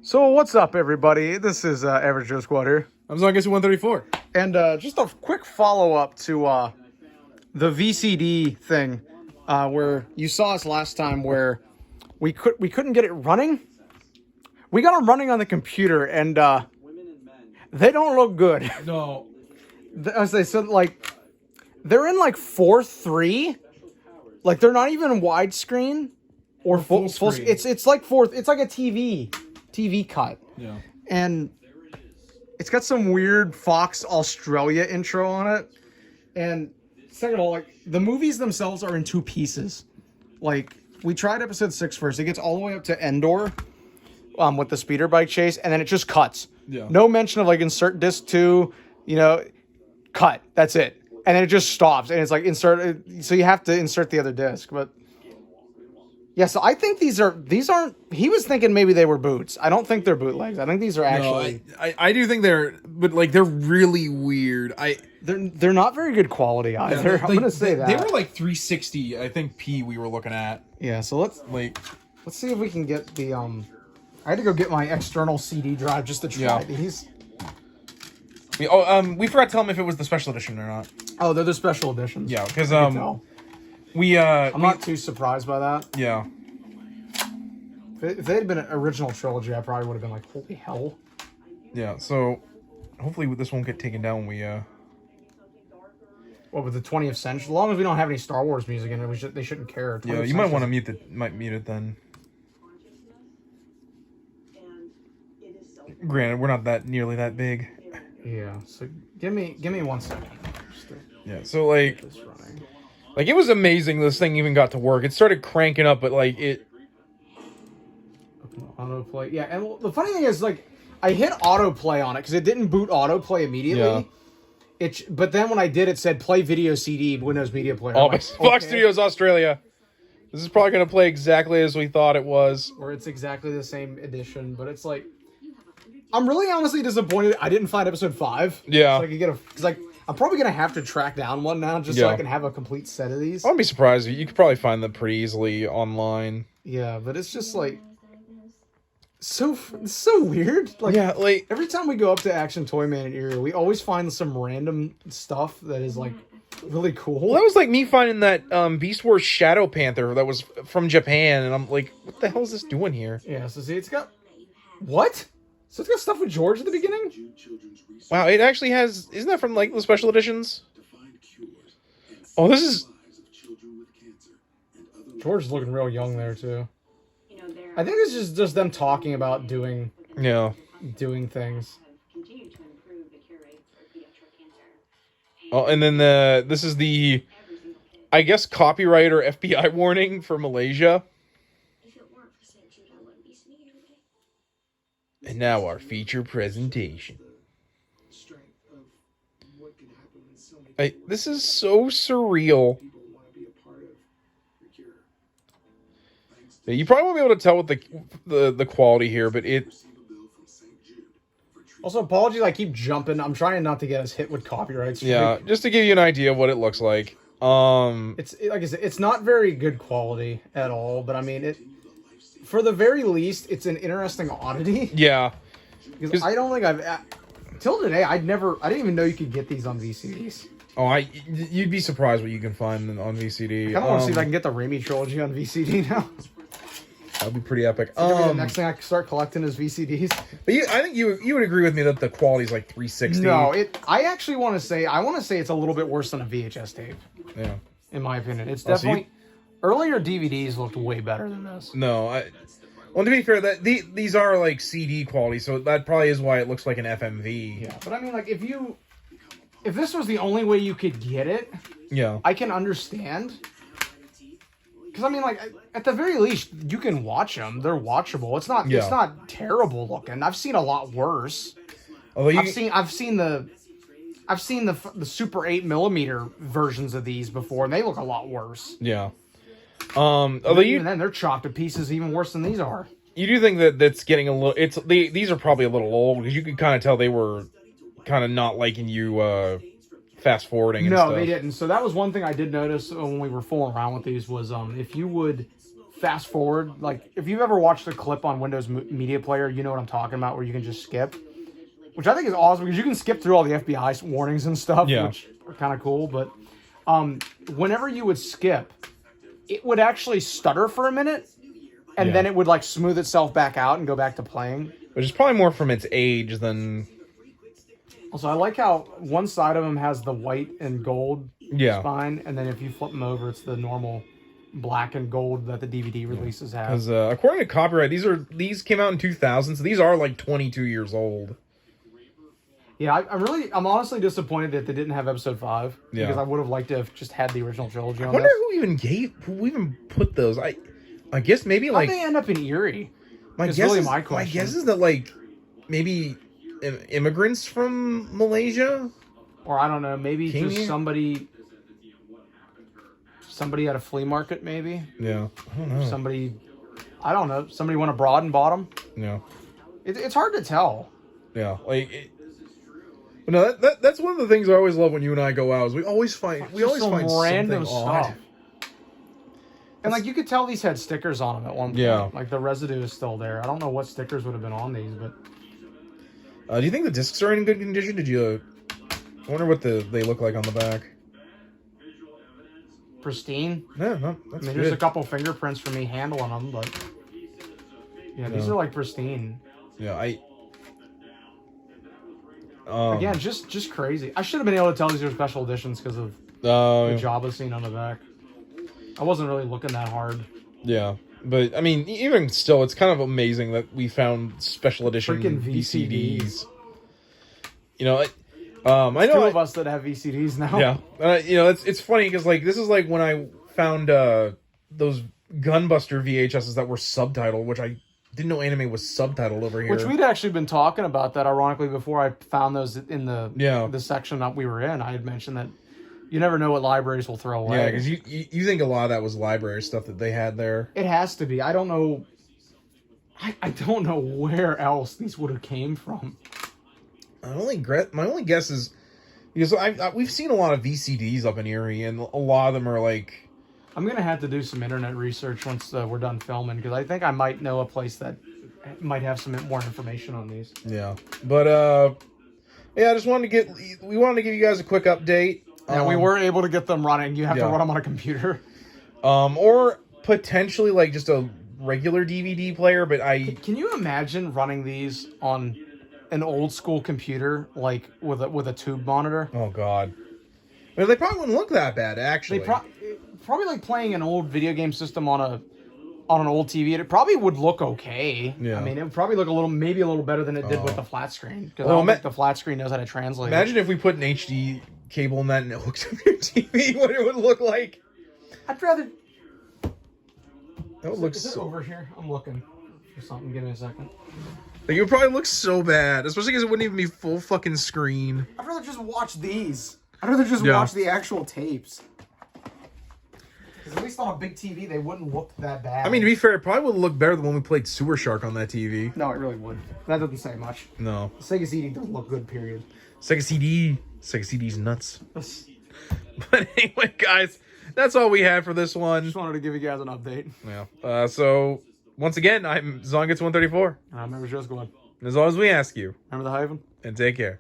So what's up, everybody? This is Average Joe Squad here. I'm Zongus 134. And just a quick follow-up to the VCD thing, where you saw us last time where we couldn't get it running. We got them running on the computer, and they don't look good. No. As they said, like, they're in like 4:3. Like, they're not even widescreen or full screen. It's like it's like a TV cut. Yeah. And it's got some weird Fox Australia intro on it. And second of all, like, the movies themselves are in two pieces. Like, we tried episode 6 first. It gets all the way up to Endor with the speeder bike chase, and then it just cuts. Yeah. No mention of, like, insert disc 2, cut. That's it. And then it just stops, and it's like insert. So you have to insert the other disc. But yeah, so I think these aren't. He was thinking maybe they were boots. I don't think they're bootlegs. I think these are actually. No, I do think they're really weird. They're not very good quality either. I'm gonna say that they were like 360. I think we were looking at. Yeah, so let's see if we can get the I had to go get my external CD drive just to try these. We forgot to tell him if it was the special edition or not. Oh, they're the special editions. Yeah, because I'm not too surprised by that. Yeah. If they had been an original trilogy, I probably would have been like, holy hell. Yeah, so hopefully this won't get taken down when we What, with the 20th century? As long as we don't have any Star Wars music in it, they shouldn't care. Yeah, you might want to mute it then. Granted, we're not nearly that big. Yeah, so give me 1 second. Yeah, so like it was amazing this thing even got to work. It started cranking up, but like it autoplay. Yeah, and the funny thing is, like, I hit autoplay on it because it didn't boot autoplay immediately. Yeah. But then when I did, it said play video CD, Windows Media Player. Oh, Fox Studios Australia. This is probably going to play exactly as we thought it was. Or it's exactly the same edition, but it's like, I'm really honestly disappointed I didn't find episode 5. Yeah. So I could get because like, I'm probably going to have to track down one now just so I can have a complete set of these. I wouldn't be surprised. You could probably find them pretty easily online. Yeah, but it's just like, so weird. Like, yeah, like every time we go up to Action Toy Man and Erie, we always find some random stuff that is like really cool. Well, that was like me finding that Beast Wars Shadow Panther that was from Japan, and I'm like, what the hell is this doing here? Yeah, so see, it's got what? So it's got stuff with George at the beginning? Wow, it actually has. Isn't that from like the special editions? Oh, this is. George's looking real young there too. I think this is just them talking about doing things. Oh, and then this is the, I guess, copyright or FBI warning for Malaysia. And now our feature presentation. This is so surreal. You probably won't be able to tell with the quality here, but it. Also, apologies, I keep jumping. I'm trying not to get us hit with copyrights. Yeah, just to give you an idea of what it looks like. It's like I said, it's not very good quality at all, but I mean, for the very least, it's an interesting oddity. Yeah, because I don't think till today I didn't even know you could get these on VCDs. Oh, you'd be surprised what you can find on VCD. I kind of want to see if I can get the Raimi trilogy on VCD now. That'd be pretty epic. The next thing I can start collecting is VCDs. But I think you would agree with me that the quality is like 360. No, I actually want to say it's a little bit worse than a VHS tape. Yeah. In my opinion, it's definitely earlier DVDs looked way better than this. No, well, to be fair, these are like CD quality, so that probably is why it looks like an FMV. Yeah, but I mean, like, if this was the only way you could get it, yeah, I can understand. Because I mean, like, at the very least, you can watch them; they're watchable. It's not terrible looking. I've seen a lot worse. Although I've seen the Super 8mm versions of these before, and they look a lot worse. Yeah. Although even then, they're chopped to pieces even worse than these are. You do think that's getting a little? These are probably a little old because you could kind of tell they were kind of not liking you fast forwarding. And stuff. They didn't. So that was one thing I did notice when we were fooling around with these was if you would fast forward. Like, if you've ever watched a clip on Windows Media Player, you know what I'm talking about, where you can just skip. Which I think is awesome, because you can skip through all the FBI warnings and stuff, which are kind of cool. But whenever you would skip, it would actually stutter for a minute, and then it would like smooth itself back out and go back to playing. Which is probably more from its age than... Also, I like how one side of them has the white and gold spine, and then if you flip them over, it's the normal black and gold that the DVD releases have. Because according to copyright, these came out in 2000, so these are like 22 years old. Yeah, I'm honestly disappointed that they didn't have episode 5, because I would have liked to have just had the original trilogy on I wonder who even put those. I guess maybe like... How'd they end up in Erie? My guess is that like maybe immigrants from Malaysia, or I don't know, maybe just somebody at a flea market, maybe. Yeah, I don't know. Somebody went abroad and bought them. Yeah, it's hard to tell. Yeah, like. No, that's one of the things I always love when you and I go out. Is we always find random something stuff. odd. And like you could tell these had stickers on them at one point. Yeah. Like the residue is still there. I don't know what stickers would have been on these, but. Do you think the discs are in good condition? I wonder what they look like on the back. Pristine. Yeah, no, that's good. There's a couple fingerprints for me handling them, but. Yeah, these are like pristine. Yeah, Again, just crazy. I should have been able to tell these are special editions because of the Jabba scene on the back. I wasn't really looking that hard. Yeah, but I mean, even still, it's kind of amazing that we found special edition freaking VCDs. You know, I know two of us that have VCDs now. Yeah, you know, it's funny because like this is like when I found those Gunbuster VHSs that were subtitled, which I didn't know anime was subtitled over here. Which we'd actually been talking about that, ironically, before I found those in the section that we were in. I had mentioned that you never know what libraries will throw away. Yeah, because you think a lot of that was library stuff that they had there. It has to be. I don't know. I don't know where else these would have came from. My only guess is because we've seen a lot of VCDs up in Erie, and a lot of them are like. I'm gonna have to do some internet research once we're done filming, because I think I might know a place that might have some more information on these. Yeah, but I just wanted to we wanted to give you guys a quick update. Yeah, we were able to get them running. You have to run them on a computer, or potentially like just a regular DVD player. But can you imagine running these on an old school computer, like with a tube monitor? Oh God, I mean, they probably wouldn't look that bad actually. Probably like playing an old video game system on an old TV. It probably would look okay. Yeah. I mean, it would probably look maybe a little better than it did with the flat screen, because I don't think the flat screen knows how to translate. Imagine if we put an HD cable in that and it hooks up your TV, what it would look like. I'd rather. That would look Is it over here? I'm looking for something. Give me a second. Like, it would probably look so bad, especially because it wouldn't even be full fucking screen. I'd rather just watch these. I'd rather just watch the actual tapes. Because at least on a big TV, they wouldn't look that bad. I mean, to be fair, it probably would look better than when we played Sewer Shark on that TV. No, it really would. That doesn't say much. No. The Sega CD doesn't look good, period. Sega CD's nuts. But anyway, guys, that's all we had for this one. Just wanted to give you guys an update. Yeah. So, once again, I'm Zongets134. I remember just going. As long as we ask you. Remember the Hyphen? And take care.